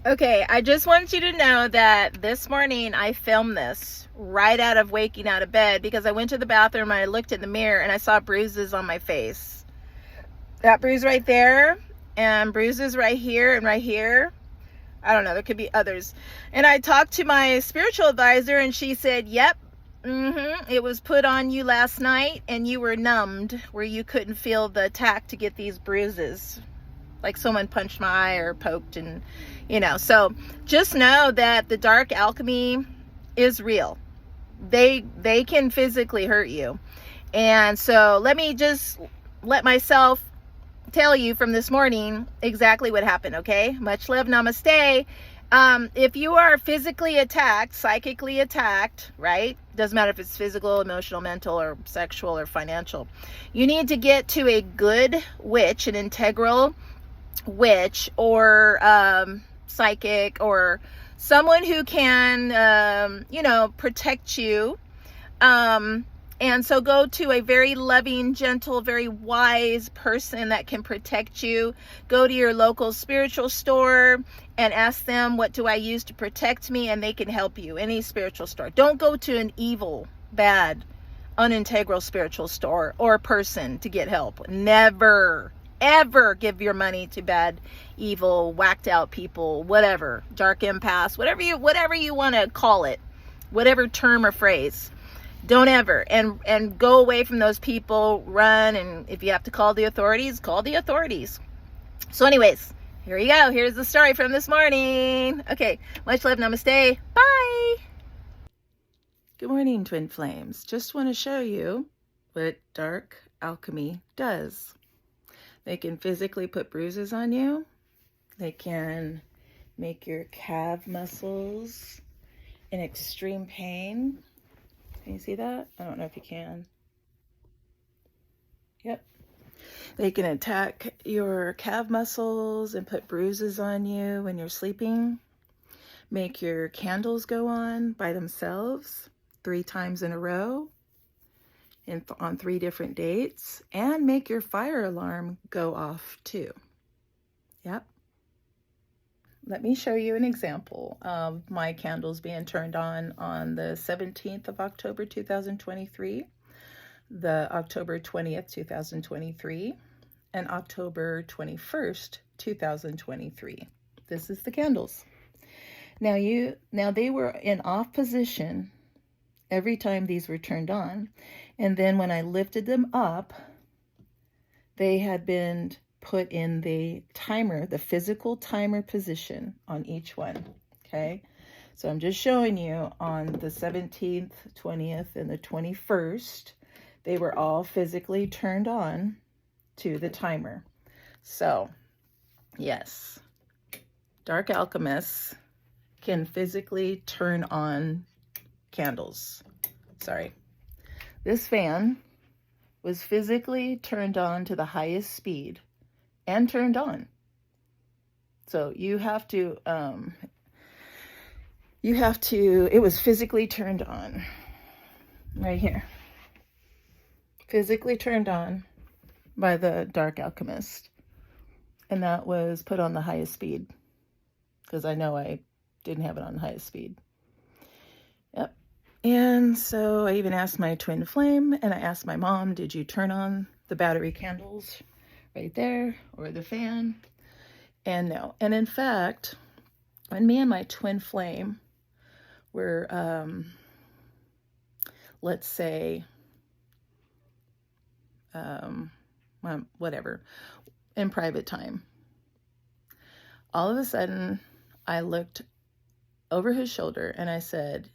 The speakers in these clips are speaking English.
Okay, I just want you to know that this morning I filmed this right out of waking out of bed because I went to the bathroom and I looked in the mirror and I saw bruises on my face. That bruise right there and bruises right here and right here. I don't know, there could be others. And I talked to my spiritual advisor and she said, yep, it was put on you last night and you were numbed where you couldn't feel the attack to get these bruises. Like someone punched my eye or poked, and so just know that the dark alchemy is real. They can physically hurt you. And so let me just let myself tell you from this morning exactly what happened. Okay, much love, namaste. If you are physically attacked, psychically attacked, right, doesn't matter if it's physical, emotional, mental, or sexual or financial, you need to get to a good witch, an integral witch, or psychic, or someone who can protect you, and so go to a very loving, gentle, very wise person that can protect you. Go to your local spiritual store and ask them, what do I use to protect me? And they can help you. Any spiritual store. Don't go to an evil, bad, unintegral spiritual store or person to get help. Never ever give your money to bad, evil, whacked out people, whatever, dark empaths, whatever you want to call it, whatever term or phrase. Don't ever, and go away from those people. Run, and if you have to call the authorities, call the authorities. So anyways, here you go. Here's the story from this morning. Okay, much love, namaste, bye. Good morning, twin flames. Just want to show you what dark alchemy does. They can physically put bruises on you. They can make your calf muscles in extreme pain. Can you see that? I don't know if you can. Yep. They can attack your calf muscles and put bruises on you when you're sleeping. Make your candles go on by themselves 3 times in a row on 3 different dates, and make your fire alarm go off too. Yep. Let me show you an example of my candles being turned on the 17th of October 2023, the October 20th 2023, and October 21st 2023. This is the candles. Now they were in off position every time these were turned on, and then when I lifted them up, they had been put in the timer, the physical timer position on each one. Okay, so I'm just showing you on the 17th, 20th, and the 21st, they were all physically turned on to the timer. So yes, dark alchemists can physically turn on candles. Sorry. This fan was physically turned on to the highest speed and turned on. So it was physically turned on right here. Physically turned on by the dark alchemist. And that was put on the highest speed, because I know I didn't have it on the highest speed. Yep. And so I even asked my twin flame, and I asked my mom, did you turn on the battery candles right there, or the fan? And no. And in fact, when me and my twin flame were, let's say, whatever, in private time, all of a sudden I looked over his shoulder and I said,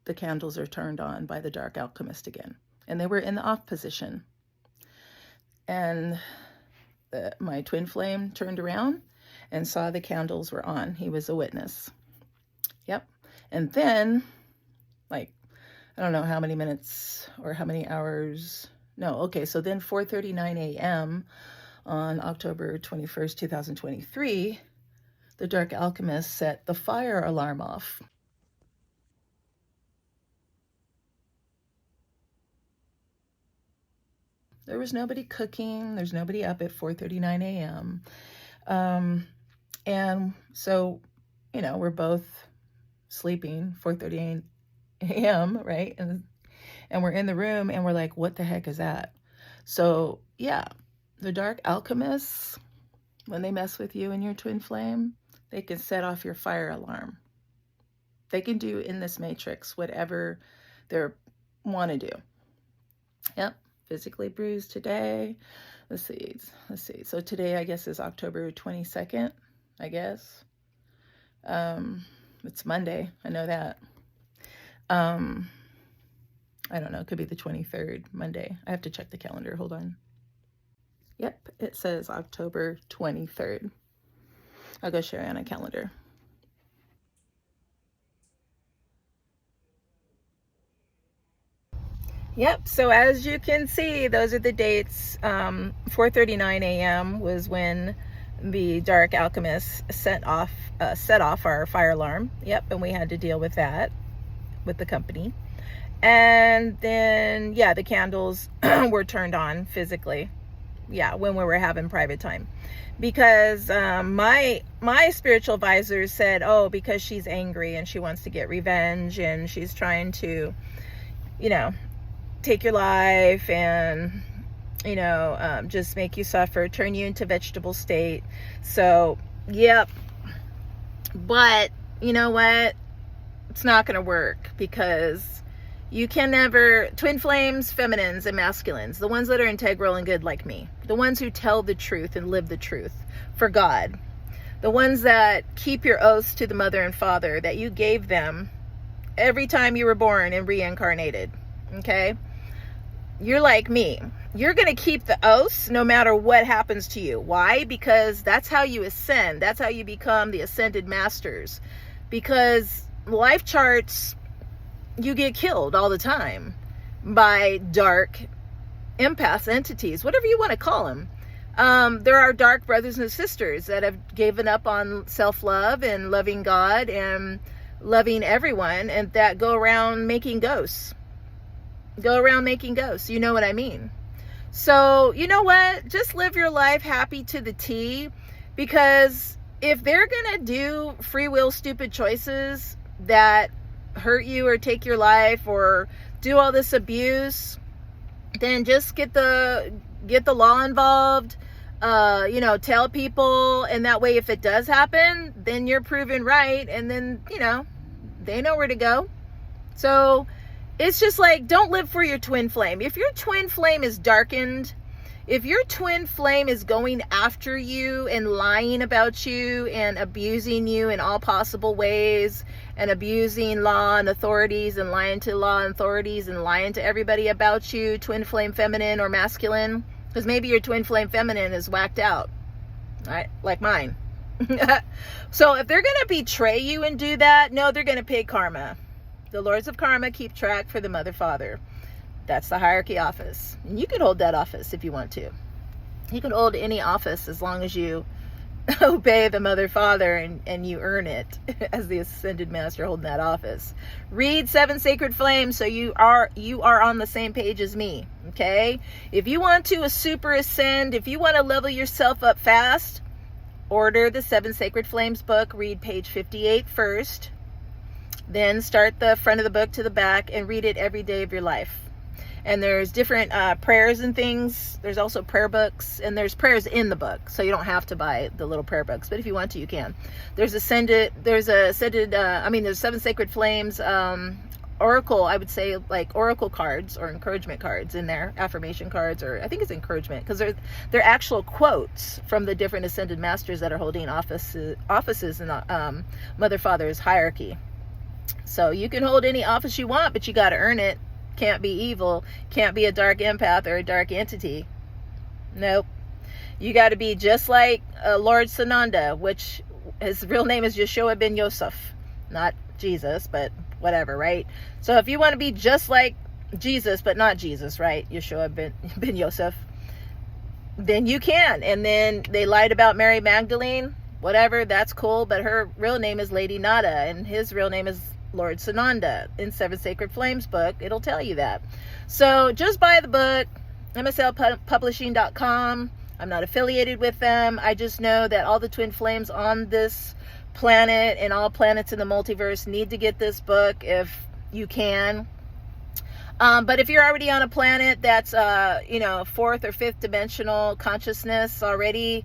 the candles are turned on by the dark alchemist again. And they were in the off position. And my twin flame turned around and saw the candles were on. He was a witness. Yep. And then, like, I don't know how many minutes or how many hours. No, okay, so then 4:39 a.m. on October 21st, 2023, the dark alchemist set the fire alarm off. There was nobody cooking. There's nobody up at 4:39 a.m. And so, we're both sleeping, 4:30 a.m., right? And we're in the room and we're like, what the heck is that? So yeah, the dark alchemists, when they mess with you and your twin flame, they can set off your fire alarm. They can do in this matrix whatever they want to do. Yep, physically bruised today. Let's see. So today, I guess, is October 22nd, I guess. It's Monday. I know that. I don't know. It could be the 23rd, Monday. I have to check the calendar. Hold on. Yep, it says October 23rd. I'll go share on a calendar. Yep, so as you can see, those are the dates. 4:39 a.m. was when the dark alchemist set off our fire alarm. Yep, and we had to deal with that with the company. And then, yeah, the candles were turned on physically. Yeah, when we were having private time. Because my spiritual advisors said, oh, because she's angry and she wants to get revenge and she's trying to, take your life and, just make you suffer, turn you into vegetable state. So, yep. But you know what? It's not going to work, because you can never, twin flames, feminines and masculines, the ones that are integral and good like me, the ones who tell the truth and live the truth for God, the ones that keep your oaths to the mother and father that you gave them every time you were born and reincarnated. Okay? You're like me. You're going to keep the oaths no matter what happens to you. Why? Because that's how you ascend. That's how you become the ascended masters. Because life charts, you get killed all the time by dark empaths, entities, whatever you want to call them. There are dark brothers and sisters that have given up on self-love and loving God and loving everyone, and that go around making ghosts. You know what I mean? So, you know what? Just live your life happy to the T, because if they're going to do free will stupid choices that hurt you or take your life or do all this abuse, then just get the law involved, tell people, and that way if it does happen, then you're proven right, and then, they know where to go. So it's just like, don't live for your twin flame. If your twin flame is darkened, if your twin flame is going after you and lying about you and abusing you in all possible ways and abusing law and authorities and lying to law and authorities and lying to everybody about you, twin flame feminine or masculine, because maybe your twin flame feminine is whacked out, right? Like mine. So if they're going to betray you and do that, no, they're going to pay karma. The Lords of Karma keep track for the Mother Father. That's the hierarchy office. And you can hold that office if you want to. You can hold any office as long as you obey the Mother Father and you earn it as the Ascended Master holding that office. Read 7 Sacred Flames so you are on the same page as me. Okay? If you want to super ascend, if you want to level yourself up fast, order the 7 Sacred Flames book. Read page 58 first. Then start the front of the book to the back and read it every day of your life. And there's different prayers and things. There's also prayer books, and there's prayers in the book, so you don't have to buy the little prayer books. But if you want to, you can. There's 7 Sacred Flames oracle, I would say, like oracle cards or encouragement cards in there, affirmation cards, or I think it's encouragement, because they're actual quotes from the different Ascended Masters that are holding offices in the Mother Father's hierarchy. So you can hold any office you want, but you got to earn it. Can't be evil. Can't be a dark empath or a dark entity. Nope. You got to be just like Lord Sananda, which his real name is Yeshua ben Yosef. Not Jesus, but whatever, right? So if you want to be just like Jesus, but not Jesus, right? Yeshua ben Yosef, then you can. And then they lied about Mary Magdalene. Whatever, that's cool. But her real name is Lady Nada, and his real name is Lord Sananda. In 7 Sacred Flames book, it'll tell you that. So just buy the book, mslpublishing.com. I'm not affiliated with them. I just know that all the twin flames on this planet and all planets in the multiverse need to get this book if you can. But if you're already on a planet that's, fourth or fifth dimensional consciousness already,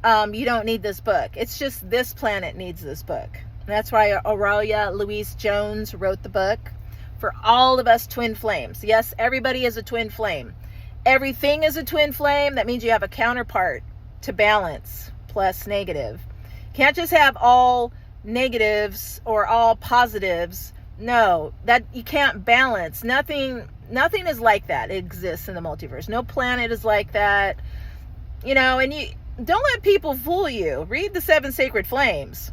you don't need this book. It's just this planet needs this book. That's why Aurelia Louise Jones wrote the book for all of us twin flames. Yes, everybody is a twin flame. Everything is a twin flame. That means you have a counterpart to balance, plus negative. Can't just have all negatives or all positives. No, that you can't balance. Nothing is like that. It exists in the multiverse. No planet is like that. And you don't let people fool you. Read the 7 Sacred Flames.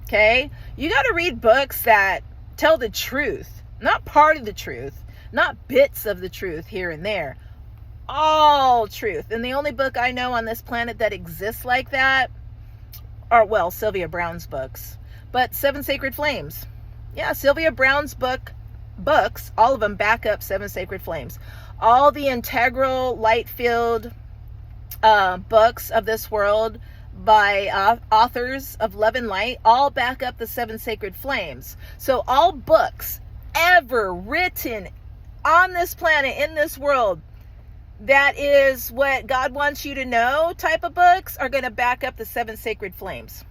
Okay? You got to read books that tell the truth, not part of the truth, not bits of the truth here and there. All truth. And the only book I know on this planet that exists like that are, well, Sylvia Browne's books. But 7 Sacred Flames. Yeah, Sylvia Browne's books, all of them back up 7 Sacred Flames. All the integral light field books of this world by authors of love and light all back up the 7 Sacred Flames. So all books ever written on this planet, in this world, that is what God wants you to know type of books are going to back up the 7 Sacred Flames.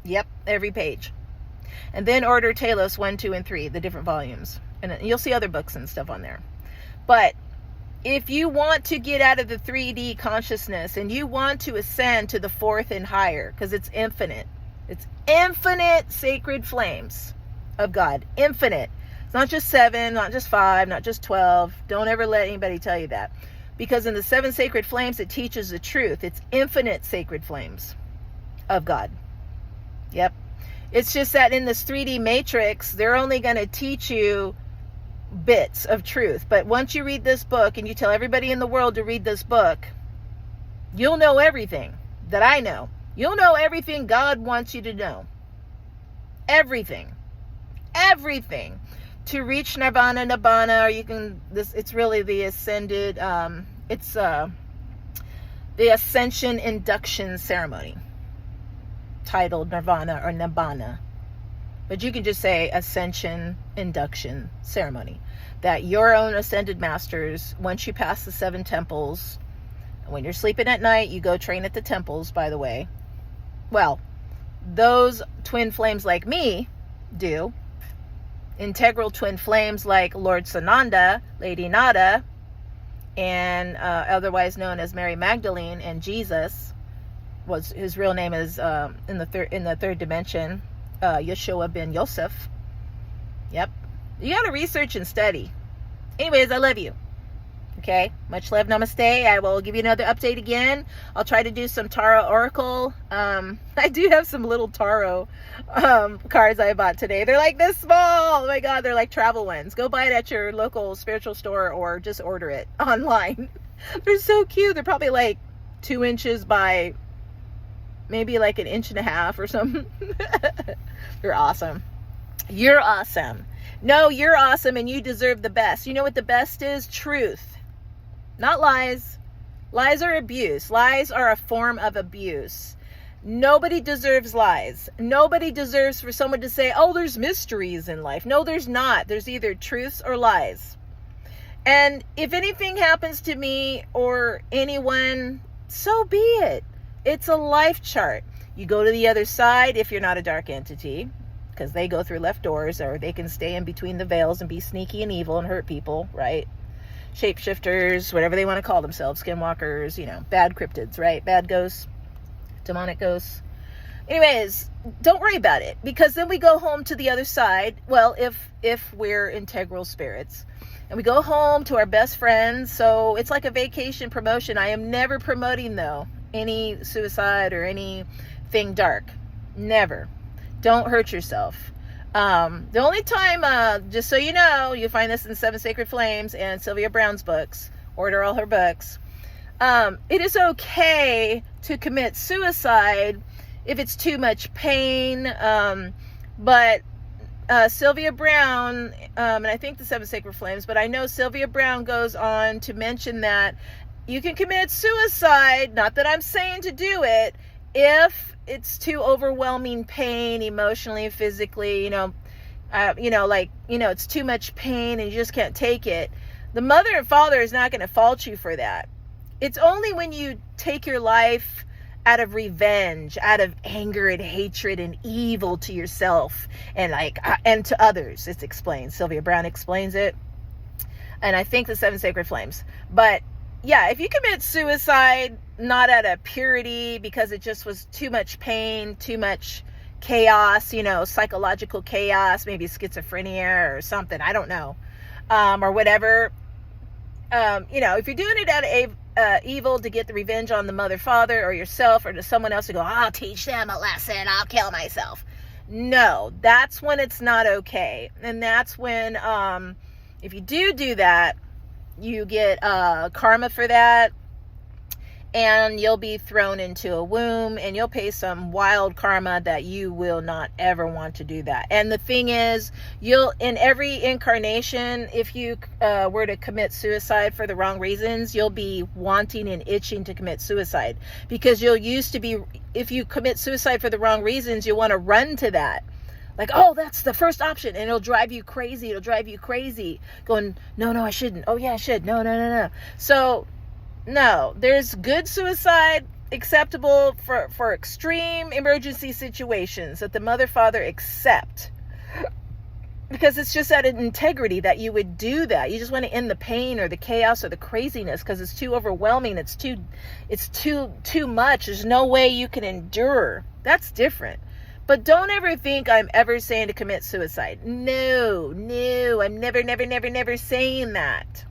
Yep, every page. And then order Talos 1, 2, and 3, the different volumes. And you'll see other books and stuff on there. But if you want to get out of the 3D consciousness and you want to ascend to the 4th and higher, because it's infinite sacred flames of God. Infinite. It's not just 7, not just 5, not just 12. Don't ever let anybody tell you that. Because in the 7 Sacred Flames, it teaches the truth. It's infinite sacred flames of God. Yep. It's just that in this 3D matrix, they're only going to teach you bits of truth. But once you read this book and you tell everybody in the world to read this book, you'll know everything that I know. You'll know everything God wants you to know. Everything. Everything. To reach Nirvana, Nibbana, or you can, it's really the ascended, it's the Ascension Induction Ceremony, titled Nirvana or Nibbana. But you can just say Ascension Induction Ceremony. That your own ascended masters, once you pass the 7 temples, when you're sleeping at night, you go train at the temples, by the way. Well, those twin flames like me do. Integral twin flames like Lord Sananda, Lady Nada, and otherwise known as Mary Magdalene, and Jesus, was his real name is in the third dimension, Yeshua ben Yosef. Yep. You got to research and study. Anyways, I love you. Okay. Much love. Namaste. I will give you another update again. I'll try to do some Tarot Oracle. I do have some little Tarot cards I bought today. They're like this small. Oh my God. They're like travel ones. Go buy it at your local spiritual store or just order it online. They're so cute. They're probably like 2 inches by maybe like 1.5 inches or something. You're awesome. You're awesome. No, you're awesome and you deserve the best. You know what the best is? Truth. Not lies. Lies are abuse. Lies are a form of abuse. Nobody deserves lies. Nobody deserves for someone to say, oh, there's mysteries in life. No, there's not. There's either truths or lies. And if anything happens to me or anyone, so be it. It's a life chart. You go to the other side if you're not a dark entity, because they go through left doors, or they can stay in between the veils and be sneaky and evil and hurt people, right? Shapeshifters, whatever they want to call themselves, skinwalkers, bad cryptids, right? Bad ghosts, demonic ghosts. Anyways, don't worry about it, because then we go home to the other side. Well, if we're integral spirits, and we go home to our best friends. So it's like a vacation promotion. I am never promoting, though, any suicide or anything dark. Never. Don't hurt yourself. The only time, just so you know, you find this in 7 Sacred Flames and Sylvia Browne's books. Order all her books. It is okay to commit suicide if it's too much pain. But Sylvia Browne, and I think the 7 Sacred Flames, but I know Sylvia Browne goes on to mention that you can commit suicide, not that I'm saying to do it, if it's too overwhelming pain emotionally, physically, it's too much pain and you just can't take it. The mother and father is not going to fault you for that. It's only when you take your life out of revenge, out of anger and hatred and evil to yourself and to others. It's explained. Sylvia Browne explains it. And I think the 7 Sacred Flames. But yeah, if you commit suicide, not out of purity, because it just was too much pain, too much chaos, psychological chaos, maybe schizophrenia or something, I don't know, or whatever. If you're doing it out of evil to get the revenge on the mother, father, or yourself, or to someone else to go, I'll teach them a lesson, I'll kill myself. No, that's when it's not okay. And that's when, if you do that, you get karma for that, and you'll be thrown into a womb, and you'll pay some wild karma that you will not ever want to do that. And the thing is, in every incarnation, if you were to commit suicide for the wrong reasons, you'll be wanting and itching to commit suicide, because if you commit suicide for the wrong reasons, you'll want to run to that. Like, oh, that's the first option, and it'll drive you crazy. Going, no, I shouldn't. Oh, yeah, I should. No. So, no, there's good suicide acceptable for extreme emergency situations that the mother, father accept. Because it's just out of integrity that you would do that. You just want to end the pain or the chaos or the craziness because it's too overwhelming. It's too much. There's no way you can endure. That's different. But don't ever think I'm ever saying to commit suicide. No, I'm never saying that.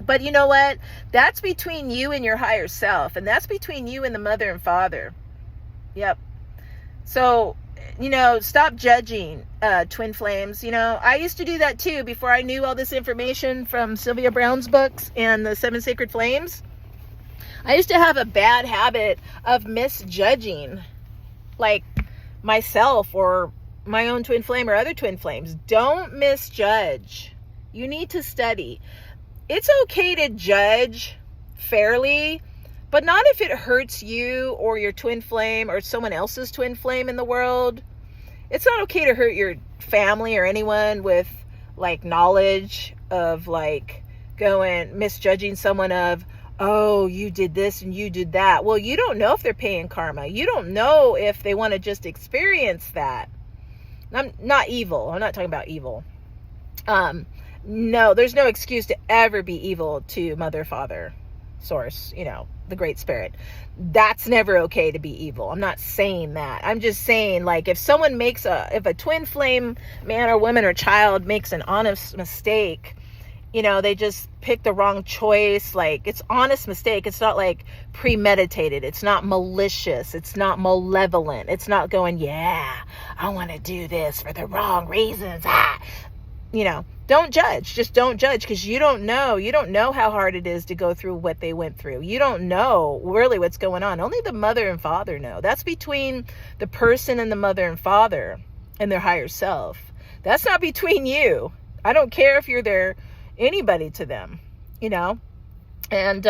But you know what? That's between you and your higher self. And that's between you and the mother and father. Yep. So, stop judging twin flames. I used to do that too before I knew all this information from Sylvia Browne's books and the 7 Sacred Flames. I used to have a bad habit of misjudging, like, myself or my own twin flame or other twin flames. Don't misjudge. You need to study. It's okay to judge fairly, but not if it hurts you or your twin flame or someone else's twin flame in the world. It's not okay to hurt your family or anyone with knowledge of misjudging someone of, oh, you did this and you did that. Well, you don't know if they're paying karma. You don't know if they want to just experience that. I'm not evil. I'm not talking about evil. No, there's no excuse to ever be evil to mother, father, source, the great spirit. That's never okay to be evil. I'm not saying that. I'm just saying, if a twin flame man or woman or child makes an honest mistake, they just pick the wrong choice. It's honest mistake. It's not premeditated. It's not malicious. It's not malevolent. It's not going, yeah, I want to do this for the wrong reasons. Don't judge. Just don't judge, because you don't know. You don't know how hard it is to go through what they went through. You don't know really what's going on. Only the mother and father know. That's between the person and the mother and father and their higher self. That's not between you. I don't care if you're anybody to them, and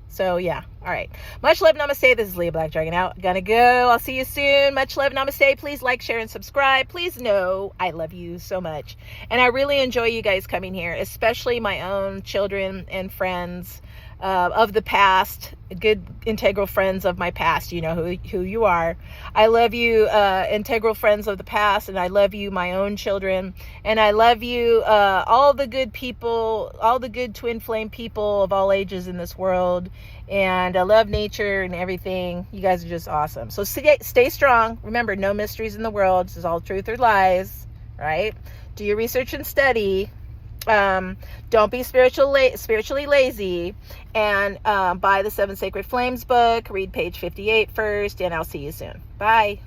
so yeah. All right, much love, namaste. This is Leah Black Dragon out. Gonna go. I'll see you soon. Much love, namaste. Please like, share, and subscribe. Please know I love you so much, and I really enjoy you guys coming here, especially my own children and friends of the past, good integral friends of my past. You know who you are. I love you, integral friends of the past, and I love you, my own children, and I love you, all the good people, all the good twin flame people of all ages in this world, and I love nature and everything. You guys are just awesome. So stay strong. Remember, no mysteries in the world. This is all truth or lies, right? Do your research and study. Don't be spiritually lazy, and buy the 7 Sacred Flames book. Read page 58 first, and I'll see you soon. Bye.